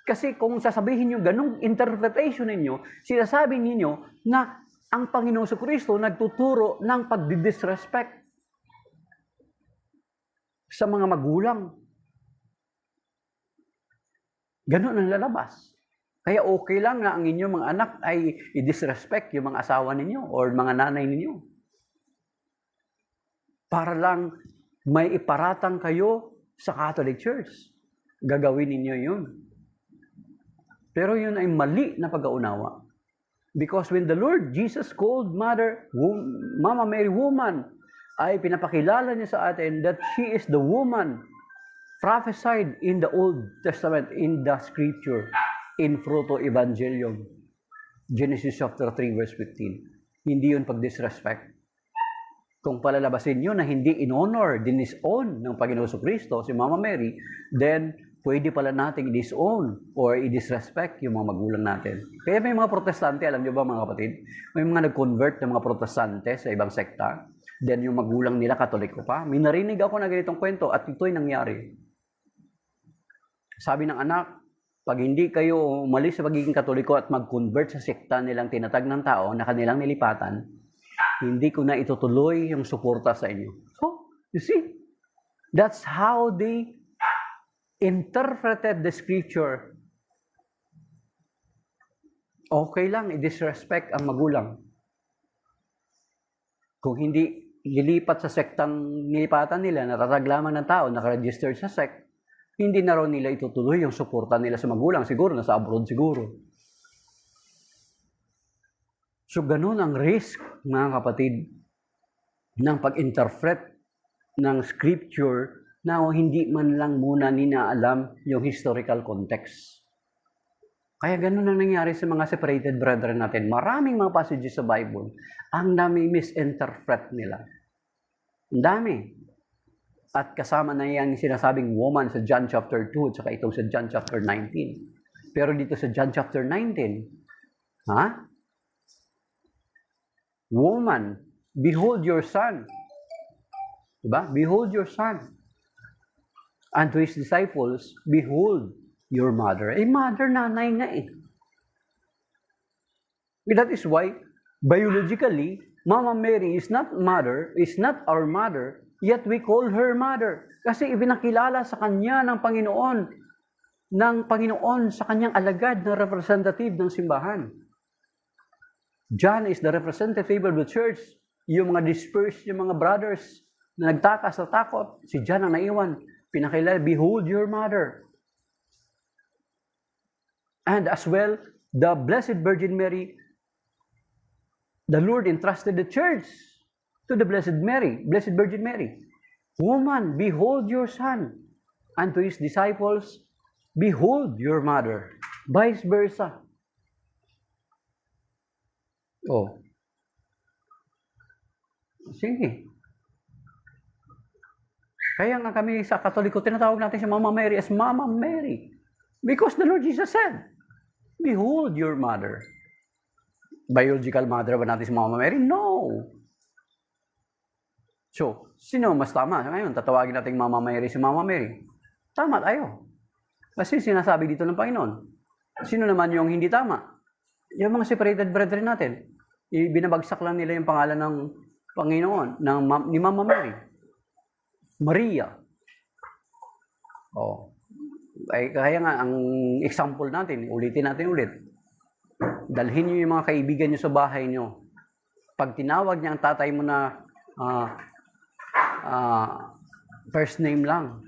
Kasi kung sasabihin nyo, ganung interpretation ninyo, sinasabi ninyo na ang Panginoon Kristo nagtuturo ng pagdidisrespect sa mga magulang. Ganun ang lalabas. Kaya okay lang na ang inyong mga anak ay i-disrespect yung mga asawa ninyo or mga nanay ninyo. Para lang may iparatang kayo sa Catholic Church. Gagawin ninyo yun. Pero yun ay mali na pag-aunawa. Because when the Lord Jesus called Mama Mary woman, ay pinapakilala niya sa atin that she is the woman prophesied in the Old Testament, in the Scripture, in Proto-Evangelium, Genesis chapter 3 verse 15. Hindi yun pag-disrespect. Kung palalabasin nyo na hindi in-honor, din-disown ng Panginoon Kristo, si Mama Mary, then pwede pala nating i-disown or i-disrespect yung mga magulang natin. Kaya may mga protestante, alam nyo ba mga kapatid, may mga nag-convert ng mga protestante sa ibang sekta, then yung magulang nila katoliko pa. May narinig ako na ganitong kwento at ito'y nangyari. Sabi ng anak, pag hindi kayo umalis sa pagiging katoliko at mag-convert sa sekta nilang tinatag ng tao na kanilang nilipatan, hindi ko na itutuloy yung suporta sa inyo. So, you see, that's how they interpreted the Scripture. Okay lang, i-disrespect ang magulang. Kung hindi lilipat sa sektang nilipatan nila, natatag lamang ng tao, nakaregistered sa sect, hindi na raw nila itutuloy yung suporta nila sa magulang. Siguro, nasa abroad siguro. So, ganun ang risk, mga kapatid, ng pag-interpret ng Scripture na hindi man lang muna ninaalam yung historical context. Kaya ganun ang nangyari sa mga separated brethren natin. Maraming mga passages sa Bible, ang dami misinterpret nila. Ang dami. At kasama na yan sinasabing woman sa John chapter 2 at saka itong sa John chapter 19. Pero dito sa John chapter 19, woman, behold your son. Diba? Behold your son. And to his disciples, behold your mother. Mother, nanay nga eh. That is why, biologically, Mama Mary is not our mother, yet we call her mother. Kasi ibinakilala sa kanya ng Panginoon sa kanyang alagad na representative ng simbahan. John is the representative of the church. Yung mga dispersed, yung mga brothers na nagtakas sa takot, si John ang naiwan. Pinakilala, behold your mother. And as well, the Blessed Virgin Mary, the Lord entrusted the church to the Blessed Virgin Mary. Woman, behold your son. And to his disciples, behold your mother. Vice versa. Oh. Sige. Kaya nga kami sa Katoliko, tinatawag natin si Mama Mary as Mama Mary. Because the Lord Jesus said, behold your mother. Biological mother ba natin si Mama Mary? No. So, sino mas tama? Ngayon, tatawagin natin Mama Mary si Mama Mary. Tama tayo. Kasi sinasabi dito ng Panginoon. Sino naman yung hindi tama? Yung mga separated brethren natin. Binabagsak lang nila yung pangalan ng Panginoon, ni Mama Mary. Maria. Oh. Ay, kaya nga, ang example natin, ulitin natin ulit. Dalhin niyo yung mga kaibigan niyo sa bahay niyo. Pag tinawag niya ang tatay mo na first name lang,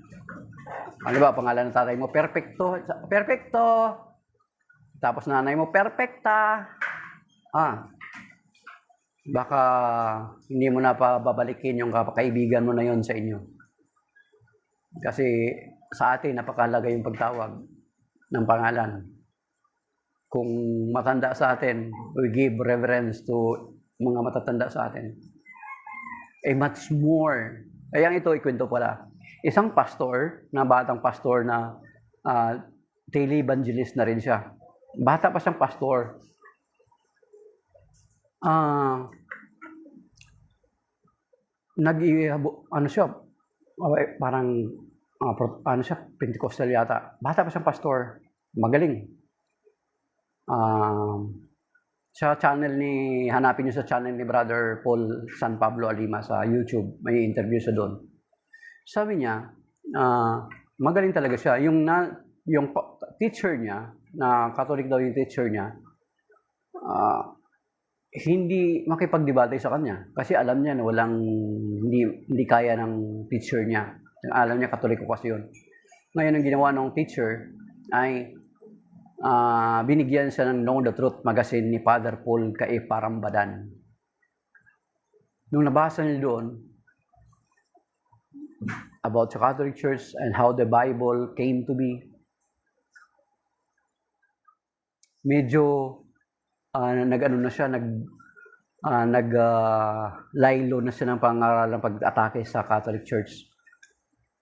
ano ba, pangalan ng tatay mo? Perfecto. Perfecto. Tapos nanay mo, perfecta. Baka hindi mo na pa babalikin yung kaibigan mo na yon sa inyo. Kasi sa atin, napakalaga yung pagtawag ng pangalan. Kung matanda sa atin, we give reverence to mga matatanda sa atin. Much more. Kaya ito, ikwento pala. Isang pastor, na batang pastor na tele-evangelist na rin siya. Bata pa siyang pastor. Ano siya, parang ano siya, Pentecostal yata. Bata pa siyang pastor. Magaling. Sa channel hanapin niyo sa channel ni Brother Paul San Pablo Alima sa YouTube. May interview siya doon. Sabi niya, magaling talaga siya. Yung teacher niya, na Catholic daw yung teacher niya, hindi makipagdebate sa kanya. Kasi alam niya na hindi kaya ng teacher niya. Alam niya, Katoliko kasi yun. Ngayon, ang ginawa ng teacher ay binigyan siya ng Know the Truth magazine ni Father Paul kay Parambadan. Nung nabasa niya doon about the Catholic Church and how the Bible came to be, medyo nag-laylo na siya ng pangaralang pag-atake sa Catholic Church.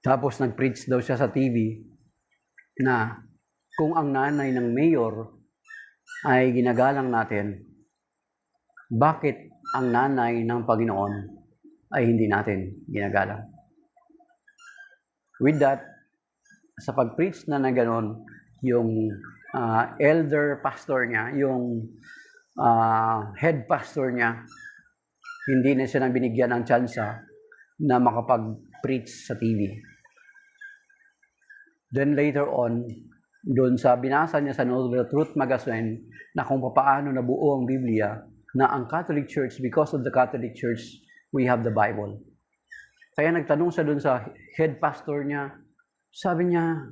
Tapos nag-preach daw siya sa TV na kung ang nanay ng mayor ay ginagalang natin, bakit ang nanay ng Panginoon ay hindi natin ginagalang? With that, sa pag-preach na gano'n, yung elder pastor niya, yung head pastor niya, hindi na siya nang binigyan ng tsansa na makapag-preach sa TV. Then later on, doon sa binasa niya sa Know the Truth magazine na kung paano nabuo ang Biblia, na ang Catholic Church, because of the Catholic Church, we have the Bible. Kaya nagtanong siya doon sa head pastor niya, sabi niya,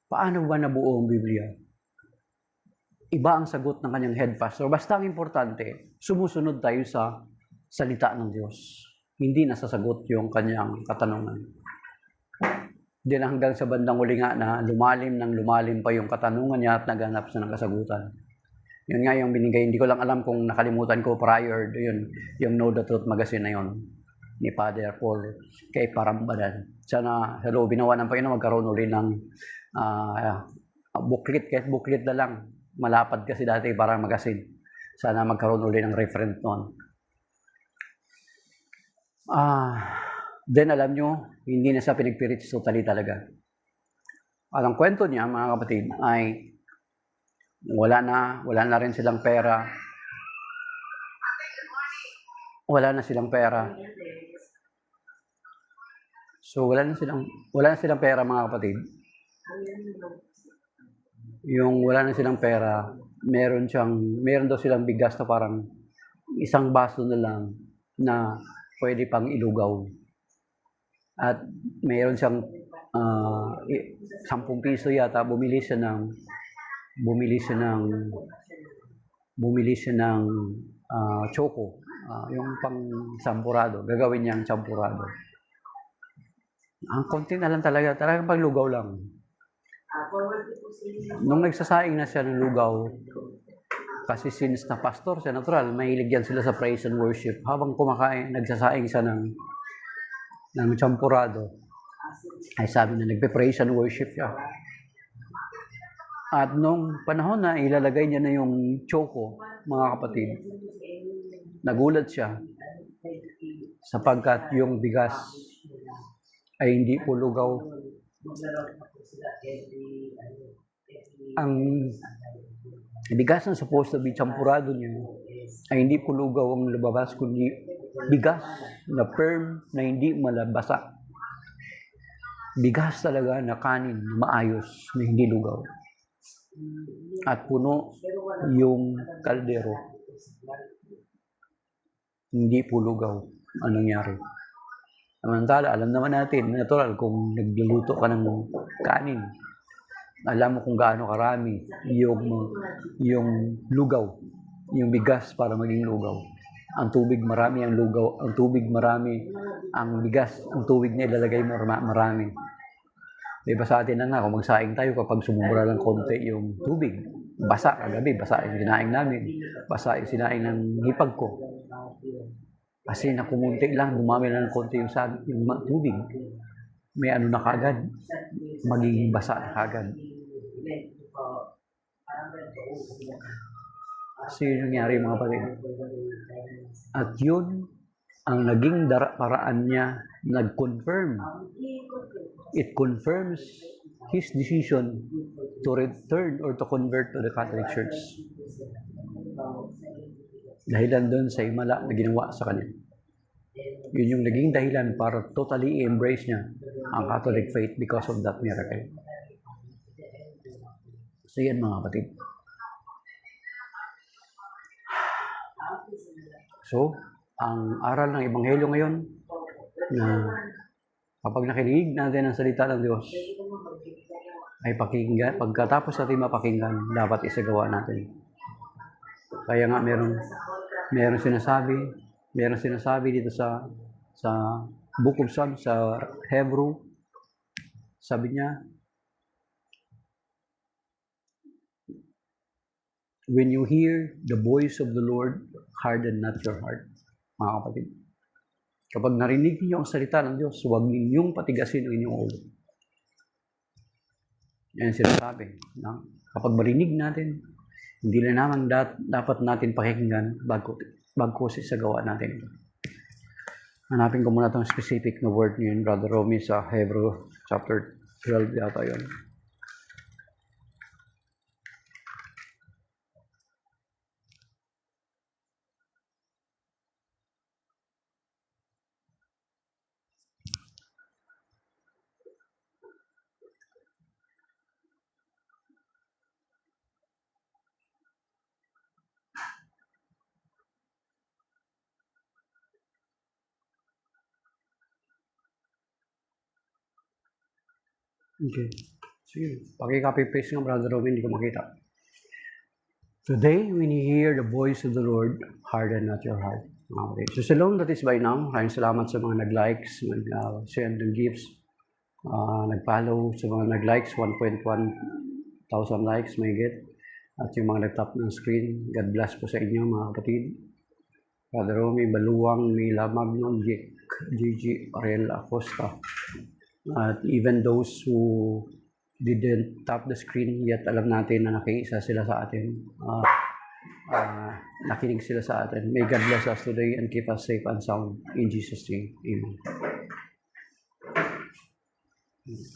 paano ba nabuo ang Biblia? Iba ang sagot ng kanyang head pastor. Basta ang importante, sumusunod tayo sa salita ng Diyos. Hindi nasasagot yung kanyang katanungan. Then hanggang sa bandang uli nga na lumalim pa yung katanungan niya at naghanap siya ng kasagutan. Yun nga yung binigay, hindi ko lang alam kung nakalimutan ko prior, yung Know the Truth magazine na yun ni Father Paul kay Parambadan. Sana, hello, binawa ng Panginoon, magkaroon uli ng booklet, kahit booklet na lang. Malapad kasi dati parang magazine. Sana magkaroon uli ng reference noon. Then alam nyo, hindi na siya pinagpirit totally talaga. Ang kwento niya, mga kapatid, ay wala na rin silang pera. Wala na silang pera. So wala na silang pera, mga kapatid. Yung wala na silang pera, meron daw silang bigas na parang isang baso na lang na pwede pang ilugaw. At mayroon siyang 10 piso yata, bumili siya ng choco, yung pang sampurado, gagawin niyang sampurado. Ang konti na lang talagang paglugaw lang. Nung nagsasaing na siya ng lugaw, kasi since na pastor siya, natural, mahilig yan sila sa praise and worship. Habang kumakain, nagsasaing siya ng champurado, ay sabi na nagpe-praise and worship siya. At nung panahon na ilalagay niya na yung choco, mga kapatid, nagulat siya sapagkat yung bigas ay hindi po lugaw. Ang bigas na supposed to be champurado niya ay hindi po lugaw ang lumabas, kundi bigas na firm, na hindi malabasa. Bigas talaga na kanin, maayos, na hindi lugaw. At puno yung kaldero. hindi po lugaw ang nangyari. Samantala, alam naman natin, natural, kung nagluluto ka ng kanin, alam mo kung gaano karami yung lugaw, yung bigas para maging lugaw. Ang tubig marami, ang lugaw, ang tubig marami, ang bigas, ang tubig na ilalagay mo marami. Diba sa atin na nga, kung magsaing tayo kapag sumubra lang konti yung tubig, basa kagabi, basa yung sinaing namin, basa yung sinaing ng hipag ko. Kasi nakumunti lang, dumami lang ng konti yung tubig. May ano na kagad, magiging basa na kagad. Kasi yun nangyari mga kapatid. At yun, ang naging paraan niya, nag-confirm. It confirms his decision to return or to convert to the Catholic Church. Dahilan doon sa himala na ginawa sa kanya. Yun yung naging dahilan para totally embrace niya ang Catholic faith because of that miracle. So yan mga kapatid. So, ang aral ng Ebanghelyo ngayon na kapag nakinig natin ang salita ng Diyos ay pakinggan, pagkatapos natin mapakinggan, dapat isagawa natin. Kaya nga meron sinasabi dito sa Book of Psalms, sa Hebrew, sabi niya, when you hear the voice of the Lord, harden not your heart. Mga kapatid, kapag narinig niyo ang salita ng Diyos, huwag ninyong patigasin ang inyong ulo. Yan sinasabi. No? Kapag marinig natin, hindi na naman dapat natin pakinggan bago isagawa natin. Hanapin ko muna itong specific na word niyo, Brother Romy, sa Hebrew chapter 12 yata yun. Okay. Sige. Paki-copy paste nga, Brother Robin, hindi ko makita. Today, when you hear the voice of the Lord, harden not your heart. Okay. So, shalom, that is by now. Maraming salamat sa mga nag-likes, nag-send ng gifts, nag-follow sa mga nag-likes, 1.1 thousand likes may get. At yung mga nag-tap ng screen, God bless po sa inyo mga kapatid. Brother Romy, Baluwang, Mila Magnon, Gigi, Ariel Acosta. At even those who didn't tap the screen yet, alam natin na nakiisa sila sa atin. Nakinig sila sa atin. May God bless us today and keep us safe and sound. In Jesus' name, amen.